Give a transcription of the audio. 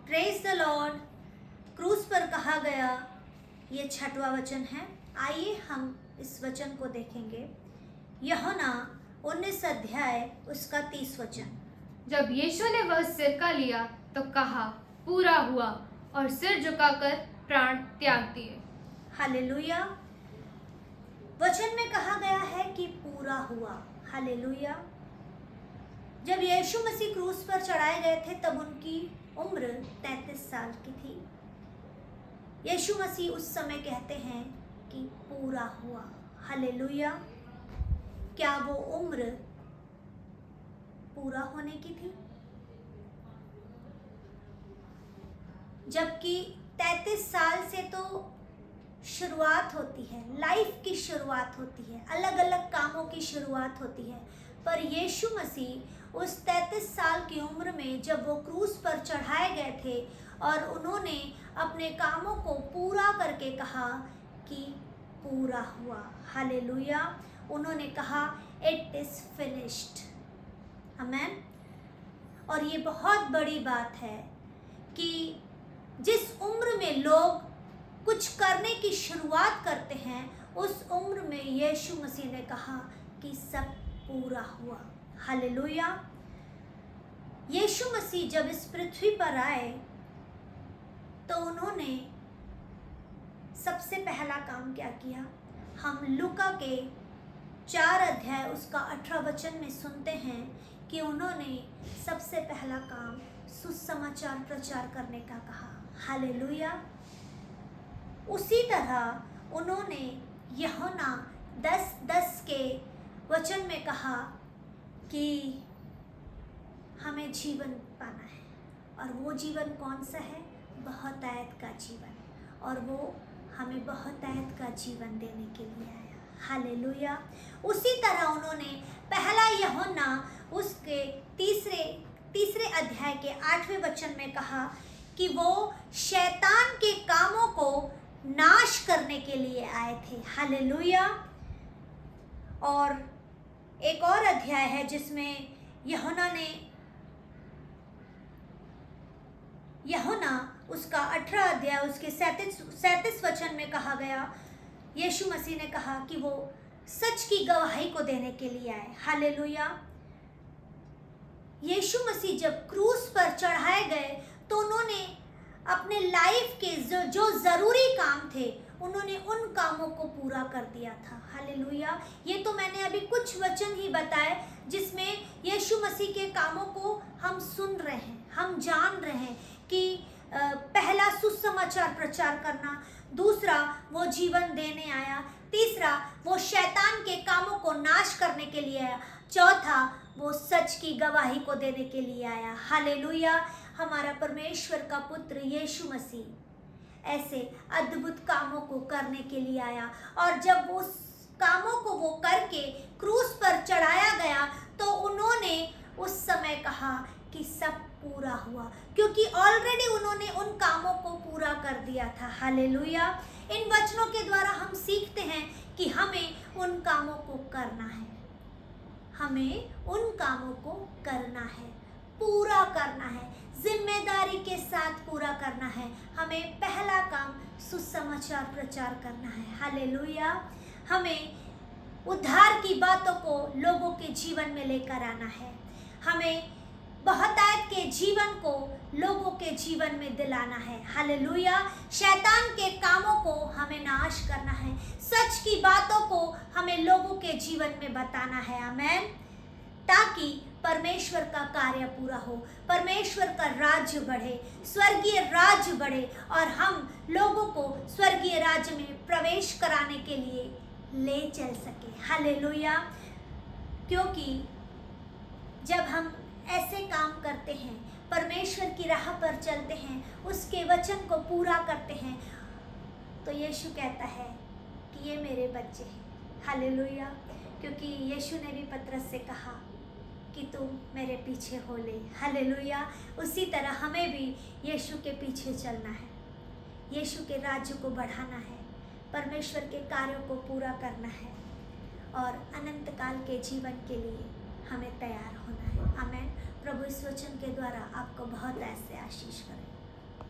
Praise the Lord. क्रूस पर कहा गया ये 6वां वचन है। आइए हम इस वचन को देखेंगे। यूहन्ना 19 अध्याय उसका 30 वचन। जब यीशु ने वह सिरका लिया तो कहा, पूरा हुआ, और सिर झुकाकर प्राण त्याग दिए। हालेलुया। वचन में कहा गया है कि पूरा हुआ। हालेलुया। जब यीशु मसीह क्रूस पर चढ़ाए गए थे तब उनकी उम्र 33 साल की थी। यीशु मसीह उस समय कहते हैं कि पूरा हुआ। हालेलुया। क्या वो उम्र पूरा होने की थी? जबकि 33 साल से तो शुरुआत होती है, लाइफ की शुरुआत होती है, अलग अलग कामों की शुरुआत होती है। पर यीशु मसीह उस 33 साल की उम्र में जब वो क्रूस पर चढ़ाए गए थे और उन्होंने अपने कामों को पूरा करके कहा कि पूरा हुआ। हालेलुया। उन्होंने कहा इट इज फिनिश्ड। आमेन। और ये बहुत बड़ी बात है कि जिस उम्र में लोग कुछ करने की शुरुआत करते हैं उस उम्र में यीशु मसीह ने कहा कि सब पूरा हुआ। हालेलुया। यीशु मसीह जब इस पृथ्वी पर आए तो उन्होंने सबसे पहला काम क्या किया? हम लूका के 4 अध्याय उसका 18 वचन में सुनते हैं कि उन्होंने सबसे पहला काम सुसमाचार प्रचार करने का कहा। हालेलुया। उसी तरह उन्होंने यूहन्ना 10:10 के वचन में कहा कि हमें जीवन पाना है, और वो जीवन कौन सा है? बहुतायत का जीवन, और वो हमें बहुतायत का जीवन देने के लिए आया। हालेलुया। उसी तरह उन्होंने पहला यूहन्ना उसके तीसरे अध्याय के 8वें वचन में कहा कि वो शैतान के कामों को नाश करने के लिए आए थे। हालेलुया। और एक और अध्याय है जिसमें यूहन्ना उसका 18 अध्याय उसके 37 वचन में कहा गया, यीशु मसीह ने कहा कि वो सच की गवाही को देने के लिए आए। हालेलुया। यीशु मसीह जब क्रूस पर चढ़ाए गए तो उन्होंने अपने लाइफ के जो जरूरी काम थे उन्होंने उन कामों को पूरा कर दिया था। हालेलुया। ये तो मैंने अभी कुछ वचन ही बताए जिसमें यीशु मसीह के कामों को हम सुन रहे हैं, हम जान रहे हैं कि पहला सुसमाचार प्रचार करना, दूसरा वो जीवन देने आया, तीसरा वो शैतान के कामों को नाश करने के लिए आया, चौथा वो सच की गवाही को देने के लिए आया। हालेलुया। हमारा परमेश्वर का पुत्र यीशु मसीह ऐसे अद्भुत कामों को करने के लिए आया, और जब वो कामों को वो करके क्रूस पर चढ़ाया गया तो उन्होंने उस समय कहा कि सब पूरा हुआ, क्योंकि ऑलरेडी उन्होंने उन कामों को पूरा कर दिया था। हालेलुया। इन वचनों के द्वारा हम सीखते हैं कि हमें उन कामों को करना है, हमें उन कामों को करना है, पूरा करना है, जिम्मेदारी के साथ पूरा करना है। हमें पहला काम सुसमाचार प्रचार करना है। हालेलुया। हमें उद्धार की बातों को लोगों के जीवन में लेकर आना है, हमें बहुतायत के जीवन को लोगों के जीवन में दिलाना है। हालेलुया। शैतान के कामों को हमें नाश करना है, सच की बातों को हमें लोगों के जीवन में बताना है। आमेन। ताकि परमेश्वर का कार्य पूरा हो, परमेश्वर का राज्य बढ़े, स्वर्गीय राज्य बढ़े, और हम लोगों को स्वर्गीय राज्य में प्रवेश कराने के लिए ले चल सके। हालेलुया। क्योंकि जब हम ऐसे काम करते हैं, परमेश्वर की राह पर चलते हैं, उसके वचन को पूरा करते हैं, तो यीशु कहता है कि ये मेरे बच्चे हैं। हालेलुया। क्योंकि यीशु ने भी पतरस से कहा कि तुम मेरे पीछे हो ले। हालेलुया। उसी तरह हमें भी यीशु के पीछे चलना है, यीशु के राज्य को बढ़ाना है, परमेश्वर के कार्यों को पूरा करना है, और अनंत काल के जीवन के लिए हमें तैयार होना है। आमेन। प्रभु इस वचन के द्वारा आपको बहुत ऐसे आशीष करें।